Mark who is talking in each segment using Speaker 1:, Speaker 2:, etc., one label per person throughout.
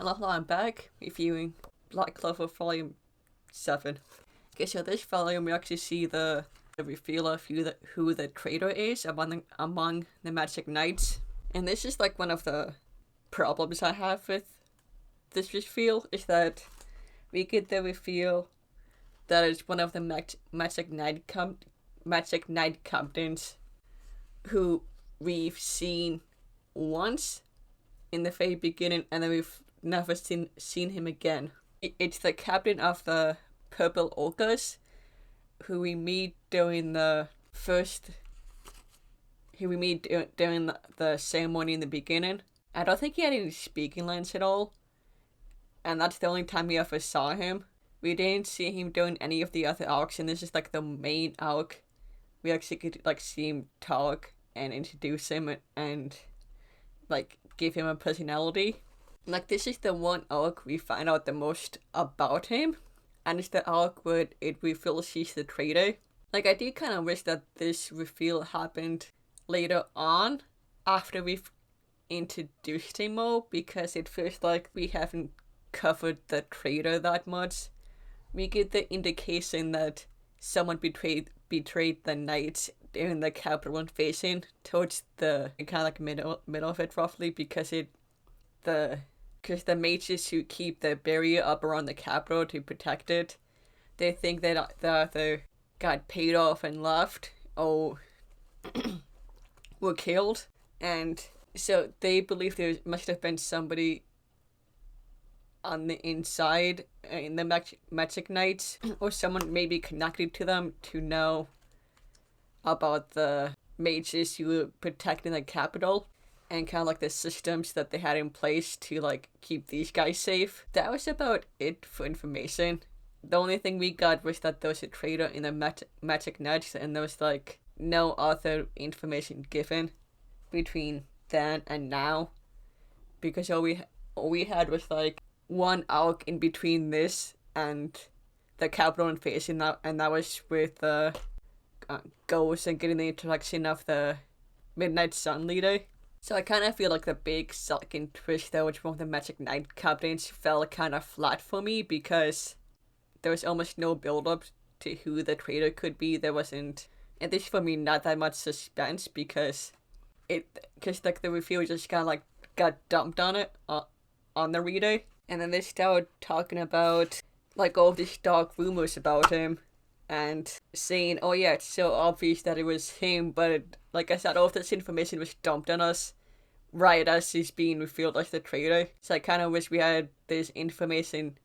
Speaker 1: Hello, I'm back reviewing Black Clover Volume 7. Okay, so this volume we actually see the reveal of who the traitor is among the Magic Knights. And this is like one of the problems I have with this reveal, is that we get the reveal that it's one of the Magic Knight captains who we've seen once in the very beginning, and then we've never seen him again. It's the captain of the Purple Orcas, who we meet during the ceremony in the beginning. I don't think he had any speaking lines at all, and that's the only time we ever saw him. We didn't see him doing any of the other arcs, and this is like the main arc. We actually could like see him talk and introduce him and like give him a personality. Like, this is the one arc we find out the most about him, and it's the arc where it reveals he's the traitor. Like, I do kind of wish that this reveal happened later on, after we've introduced him more, because it feels like we haven't covered the traitor that much. We get the indication that someone betrayed the knights during the capital invasion towards the kind of like middle of it, roughly, because the mages who keep the barrier up around the capital to protect it, they think that they got paid off and left or were killed, and so they believe there must have been somebody on the inside in the Magic Knights, or someone maybe connected to them to know about the mages who were protecting the capital, and kind of like the systems that they had in place to like keep these guys safe. That was about it for information. The only thing we got was that there was a traitor in the Magic Knights, and there was like no other information given between then and now, because all we had was like one arc in between this and the capital invasion, and that was with the Ghost and getting the introduction of the Midnight Sun leader. So I kind of feel like the big second twist there, which one of the Magic Knight captains, fell kind of flat for me, because there was almost no build-up to who the traitor could be. There wasn't, at least for me, not that much suspense, because like the reveal just kind of like got dumped on it, on the reader. And then they started talking about like all these dark rumors about him, and saying, oh yeah, it's so obvious that it was him, but like I said, all of this information was dumped on us right as he's being revealed as the traitor. So I kind of wish we had this information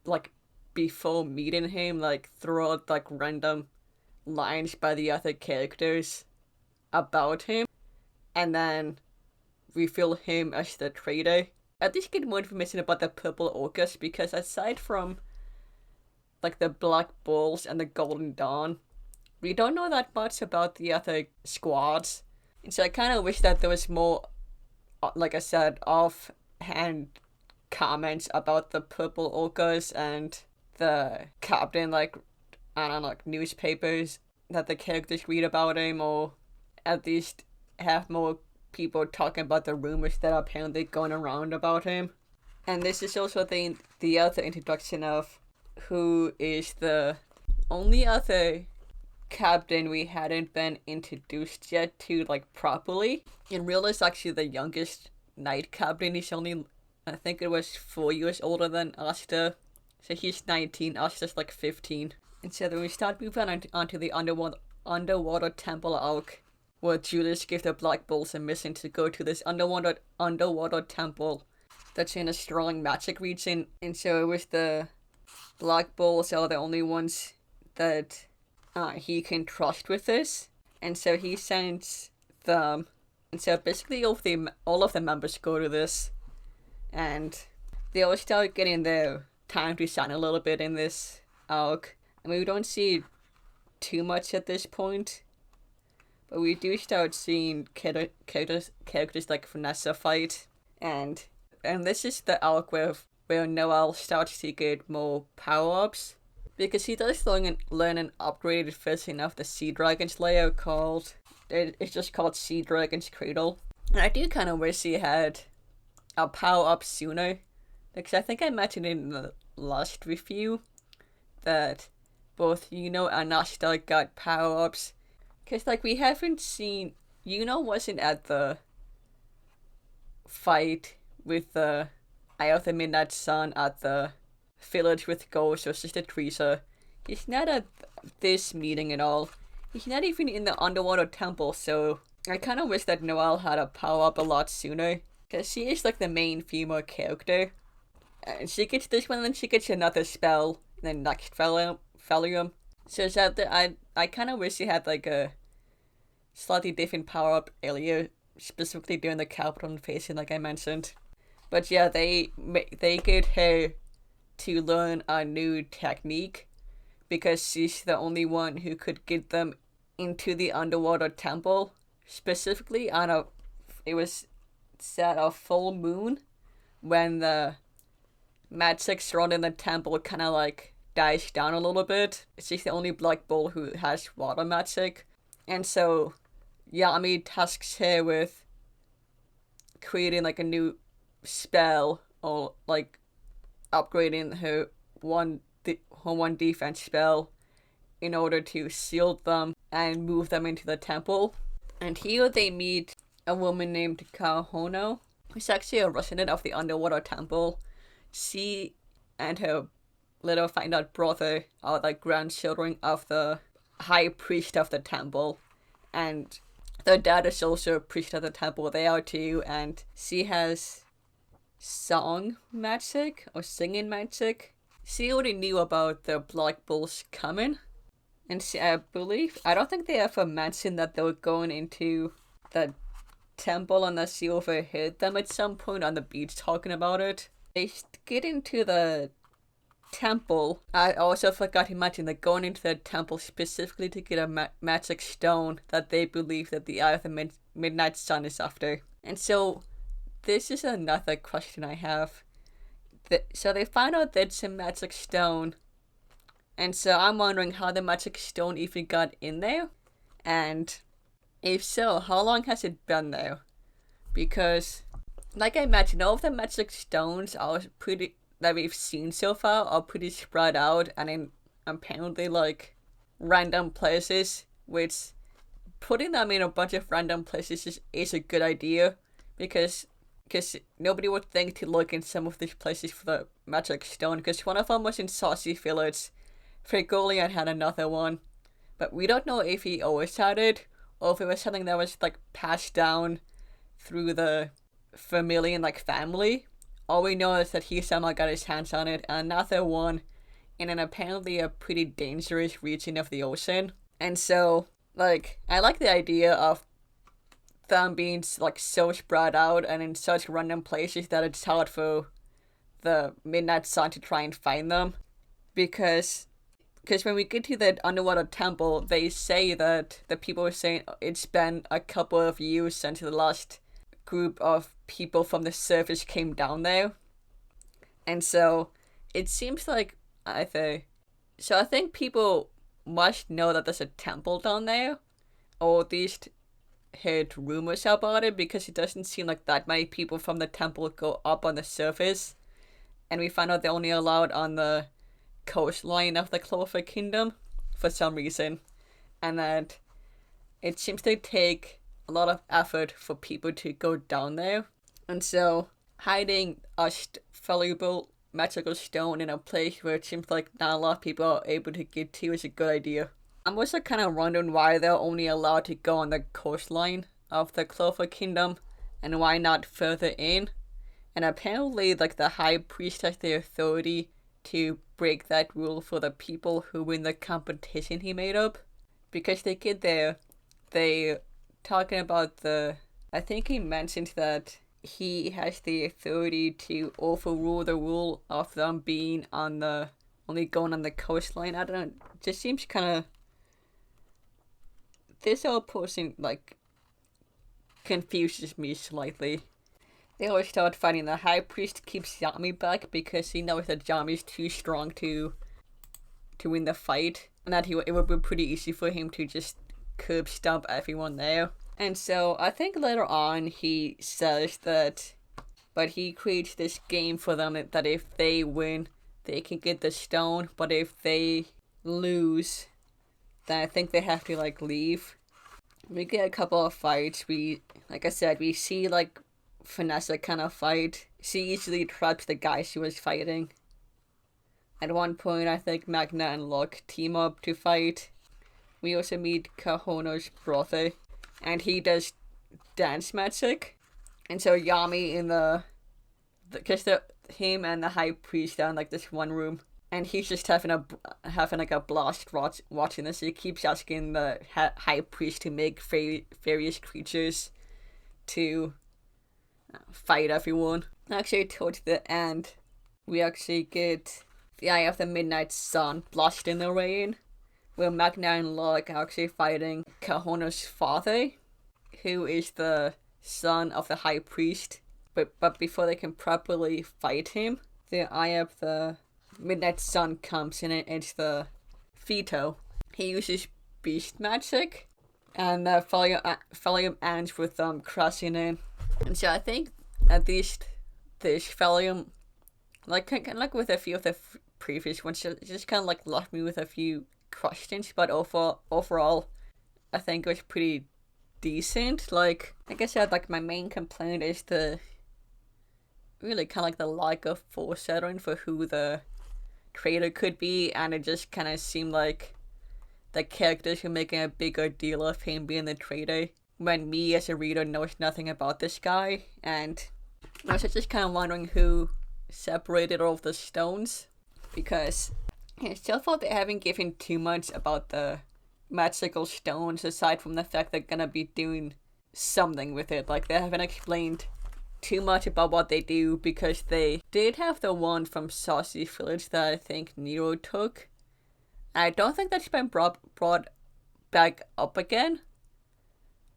Speaker 1: like before meeting him, like throughout like random lines by the other characters about him, and then reveal him as the traitor. At least get more information about the Purple Orcas, because aside from like the Black Bulls and the Golden Dawn, we don't know that much about the other squads. And so I kind of wish that there was more, like I said, offhand comments about the Purple Orcas and the captain, like, I don't know, like newspapers that the characters read about him, or at least have more people talking about the rumors that are apparently going around about him. And this is also the other introduction of who is the only other captain we hadn't been introduced yet to, like, properly. And Real is actually the youngest knight captain. He's only, I think it was 4 years older than Asta. So he's 19, Asta's like 15. And so then we start moving onto the underwater temple arc, where Julius gives the Black Bulls a mission to go to this underwater temple that's in a strong magic region. And so it was the Black Bulls are the only ones that he can trust with this, and so he sends them. And so basically all of the members go to this, and they all start getting their time to shine a little bit in this arc. And we don't see too much at this point, but we do start seeing characters like Vanessa fight, and this is the arc where Noel starts to get more power-ups, because he does learn an upgraded version of the Sea Dragon's lair it's just called Sea Dragon's Cradle. And I do kind of wish he had a power-up sooner, Because I think I mentioned in the last review that both Yuno and Asta got power-ups. Because, like, we haven't seen... Yuno wasn't at the fight with the Eye of the Midnight Sun at the village with Ghost or Sister Teresa. He's not at this meeting at all. He's not even in the underwater temple, so I kind of wish that Noelle had a power-up a lot sooner. Because she is, like, the main female character. And she gets this one, and then she gets another spell in the next volume. So it's that I kind of wish she had, like, a slightly different power-up earlier, specifically during the capital invasion, like I mentioned. But yeah, they get her to learn a new technique because she's the only one who could get them into the underwater temple. Specifically on it was set a full moon when the magic surrounding the temple kind of like dies down a little bit. She's the only Black Bull who has water magic. And so Yami tasks her with creating like a new spell or like upgrading her one defense spell in order to shield them and move them into the temple. And here they meet a woman named Kahono, who's actually a resident of the underwater temple. She and her little find out brother are like grandchildren of the high priest of the temple, and their dad is also a priest of the temple. They are too, and she has song magic or singing magic. She already knew about the Black Bulls coming, and she, I don't think they ever mentioned that they were going into the temple unless she overheard them at some point on the beach talking about it. They get into the temple. I also forgot to mention that going into the temple specifically to get a magic stone that they believe that the Eye of the Midnight Sun is after. And so this is another question I have. So they find out that it's a magic stone, and so I'm wondering how the magic stone even got in there, and if so, how long has it been there? Because, like I mentioned, all of the magic stones that we've seen so far are pretty spread out and in apparently like random places, which putting them in a bunch of random places is a good idea because nobody would think to look in some of these places for the magic stone, because one of them was in Saucy Village. Frigolian had another one, but we don't know if he always had it or if it was something that was like passed down through the Vermilion like family. All we know is that he somehow got his hands on it, and another one in an apparently a pretty dangerous region of the ocean. And so, like, I like the idea of them being like so spread out and in such random places that it's hard for the Midnight Sun to try and find them. Because when we get to the underwater temple, they say that the people are saying it's been a couple of years since the last group of people from the surface came down there. And so it seems like I think people must know that there's a temple down there, or at least heard rumors about it, because it doesn't seem like that many people from the temple go up on the surface. And we find out they're only allowed on the coastline of the Clover Kingdom for some reason. And that it seems to take a lot of effort for people to go down there. And so hiding a valuable magical stone in a place where it seems like not a lot of people are able to get to is a good idea. I'm also kind of wondering why they're only allowed to go on the coastline of the Clover Kingdom and why not further in. And apparently, like, the High Priest has the authority to break that rule for the people who win the competition he made up. Because they get there, they talking about I think he mentioned that he has the authority to overrule the rule of them being only going on the coastline. I don't know, it just seems kind of, this whole person, like, confuses me slightly. They always start fighting. The High Priest keeps Yami back because he knows that Yami's too strong to win the fight, and that it would be pretty easy for him to just curb stomp everyone there. And so I think later on he says that but he creates this game for them that if they win, they can get the stone, but if they lose, then I think they have to like leave. We get a couple of fights. Like I said, we see like Vanessa kind of fight. She easily traps the guy she was fighting. At one point, I think Magna and Locke team up to fight. We also meet Kahono's brother, and he does dance magic. And so Yami in him and the high priest are in like this one room, and he's just having like a blast watching this. He keeps asking the high priest to make various creatures to fight everyone. Actually, towards the end, we actually get the Eye of the Midnight Sun, Blast in the Rain, where Magna and Locke are actually fighting Kahono's father, who is the son of the high priest. But before they can properly fight him, the Eye of the Midnight Sun comes in, and it's the veto. He uses beast magic, and the volume ends with them crashing in. And so I think at least this volume, like with a few of the previous ones, just kind of like left me with a few questions. But overall, I think it was pretty decent. Like I said, like my main complaint is really kind of like the lack of foreshadowing for who the traitor could be, and it just kind of seemed like the characters were making a bigger deal of him being the traitor when me as a reader knows nothing about this guy. And I was just kind of wondering who separated all of the stones, because I still thought they haven't given too much about the magical stones aside from the fact they're gonna be doing something with it. Like, they haven't explained too much about what they do, because they did have the one from Saucy Village that I think Nero took. I don't think that's been brought back up again,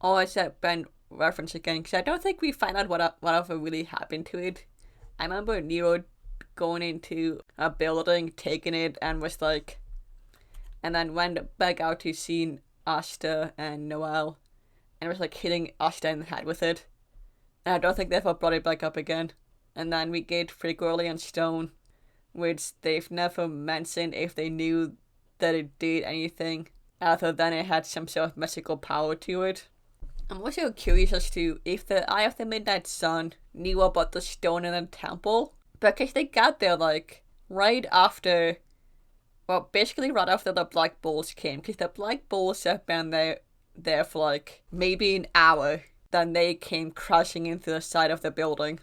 Speaker 1: or has that been referenced again, because I don't think we find out whatever really happened to it. I remember Nero going into a building, taking it, and was like, and then went back out to see Asta and Noelle, and was like hitting Asta in the head with it. And I don't think they ever brought it back up again. And then we get Frigorly and Stone, which they've never mentioned if they knew that it did anything other than it had some sort of magical power to it. I'm also curious as to if the Eye of the Midnight Sun knew about the stone in the temple, because they got there like right after, well, basically right after the Black Bulls came, because the Black Bulls have been there for like maybe an hour. Then they came crashing into the side of the building.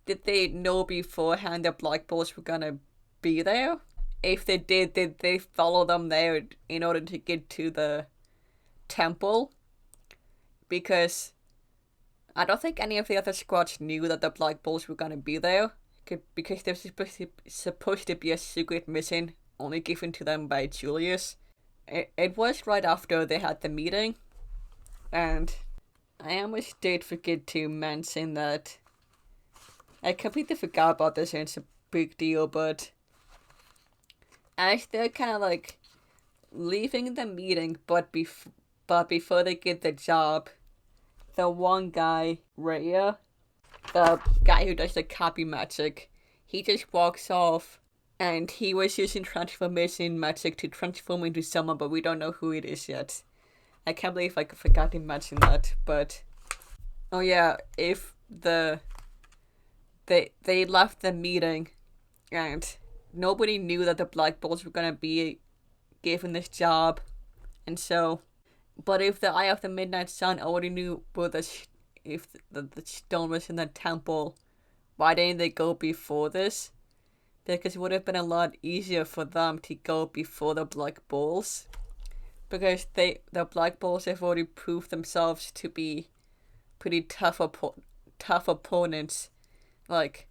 Speaker 1: Did they know beforehand the Black Bulls were gonna be there? If they did they follow them there in order to get to the temple? Because I don't think any of the other squads knew that the Black Bulls were gonna be there, because there was supposed to be a secret mission only given to them by Julius. It was right after they had the meeting, and I almost did forget to mention that I completely forgot about this, and it's a big deal, but as they're kind of like leaving the meeting, but before they get the job, the one guy, Rhea, the guy who does the copy magic, he just walks off, and he was using transformation magic to transform into someone, but we don't know who it is yet. I can't believe I forgot to mention that, but oh yeah, if they left the meeting and nobody knew that the Black Bulls were gonna be given this job, and so, but if the Eye of the Midnight Sun already knew if the stone was in the temple, why didn't they go before this? Because it would have been a lot easier for them to go before the Black Bulls, because the Black Bulls have already proved themselves to be pretty tough opponents. Like,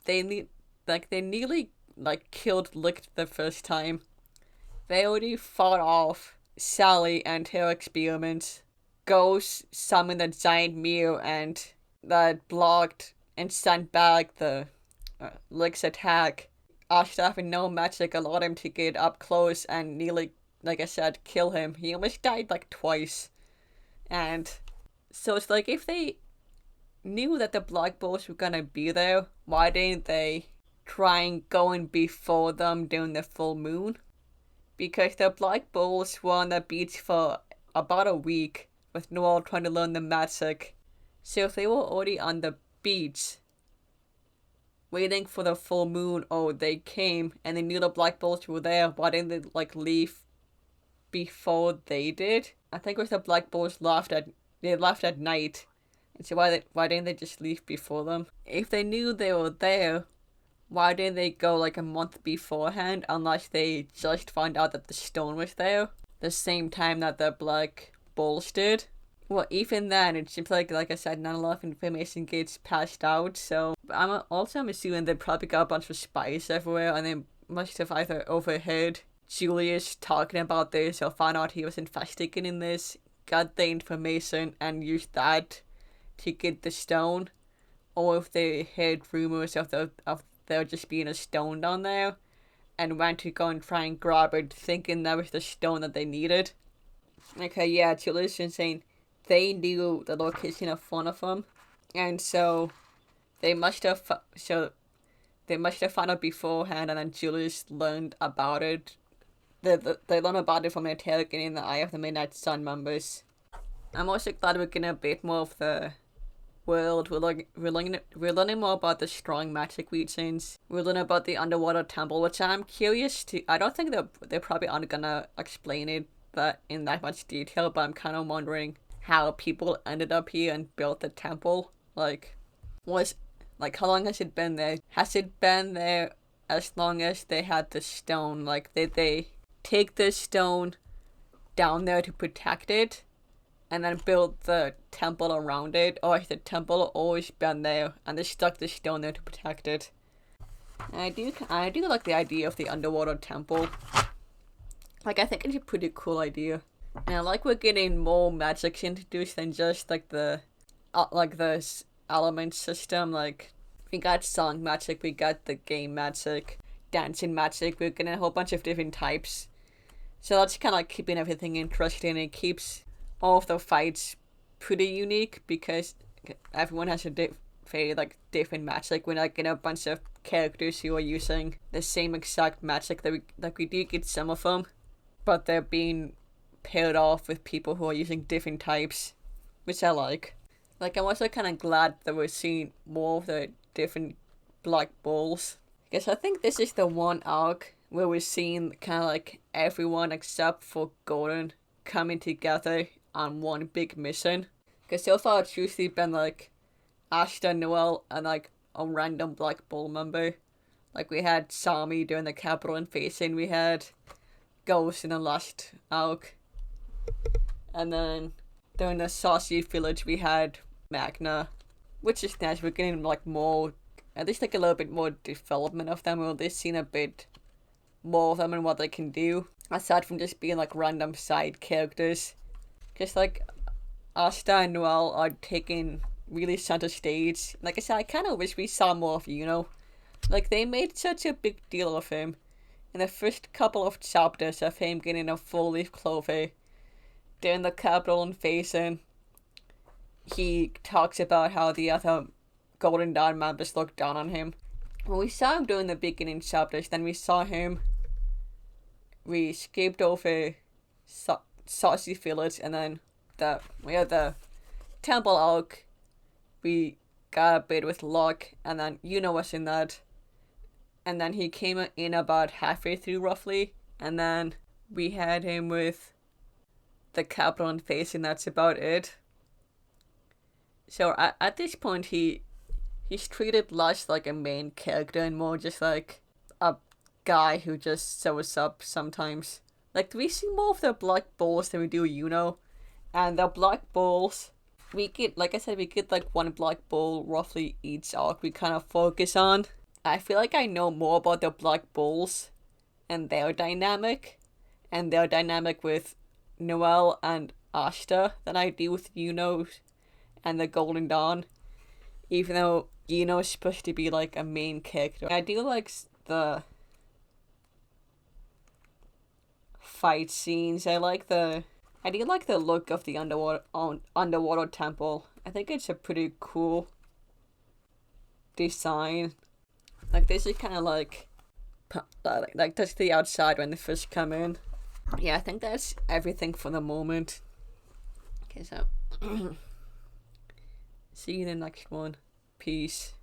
Speaker 1: they nearly like killed Licht the first time. They already fought off Sally and her experiments. Ghost summoned a giant mirror and that blocked and sent back the Licht's attack. Asta having no magic allowed him to get up close and nearly, like I said, kill him. He almost died like twice. And so it's like if they knew that the Black Bulls were gonna be there, why didn't they try and go in before them during the full moon? Because the Black Bulls were on the beach for about a week with Noel trying to learn the magic. So if they were already on the beach waiting for the full moon, or they came and they knew the Black Bulls were there, why didn't they like leave before they did? I think it was the Black Bulls left at night. And so why didn't they just leave before them? If they knew they were there, why didn't they go like a month beforehand, unless they just found out that the stone was there the same time that the Black Bulls did? Well, even then, it seems like I said, not a lot of information gets passed out, so I'm assuming they probably got a bunch of spies everywhere, and they must have either overheard Julius talking about this, or found out he was investigating this, got the information, and used that to get the stone, or if they heard rumors of there just being a stone down there, and went to go and try and grab it, thinking that was the stone that they needed. Okay, yeah, Julius is saying they knew the location of one of them, and so they must have found out beforehand, and then Julius learned about it. They learned about it from interrogating the Eye of the Midnight Sun members. I'm also glad we're getting a bit more of the world. We're learning more about the strong magic regions. We're learning about the underwater temple, which I'm curious to. I don't think they probably aren't gonna explain it that in that much detail, but I'm kind of wondering how people ended up here and built the temple. How long has it been there? Has it been there as long as they had the stone? Like, did they take the stone down there to protect it and then build the temple around it? Or has the temple always been there and they stuck the stone there to protect it? And I do like the idea of the underwater temple. Like, I think it's a pretty cool idea. And I like we're getting more magic introduced than just like the element system. Like, we got song magic, we got the game magic, dancing magic. We're getting a whole bunch of different types. So that's kind of like keeping everything interesting. It keeps all of the fights pretty unique because everyone has a different magic. We're not getting a bunch of characters who are using the same exact magic that we do get some of them, but they're being paired off with people who are using different types, which I like. Like, I'm also kind of glad that we're seeing more of the different Black Bulls, because I think this is the one arc where we're seeing kind of like everyone except for Gordon coming together on one big mission. Because so far it's usually been like Asta, Noel, and like a random Black Bull member. Like, we had Sami during the Capital Invasion, we had Ghost in the last arc, and then during the Saucy Village we had Magna, which is nice. We're getting like more, at least like a little bit more development of them. We're at least seeing a bit more of them and what they can do, aside from just being like random side characters. Because like Asta and Noel are taking really center stage. Like I said, I kind of wish we saw more of Yuno. Like, they made such a big deal of him in the first couple of chapters of him getting a full leaf clover. During the Capital Invasion, he talks about how the other Golden Dawn members looked down on him. When we saw him during the beginning chapters, then we skipped over Saucy Village, and then we had the Temple arc. We got a bit with Locke, and then Yuno was in that. And then he came in about halfway through, roughly. And then we had him with the Capital Invasion. That's about it. So at this point, he's treated less like a main character and more just like a guy who just shows up sometimes. Like, we see more of the Black Bulls than we do Yuno. And the Black Bulls, we get like one Black Bull roughly each arc we kind of focus on. I feel like I know more about the Black Bulls and their dynamic with Noel and Asta than I do with Yuno and the Golden Dawn, even though Yuno is supposed to be like a main character. I do like the fight scenes. I like the I do like the look of the underwater temple. I think it's a pretty cool design. Like this is kind of like that's the outside when the fish come in. Yeah, I think that's everything for the moment. Okay, so see you in the next one. Peace.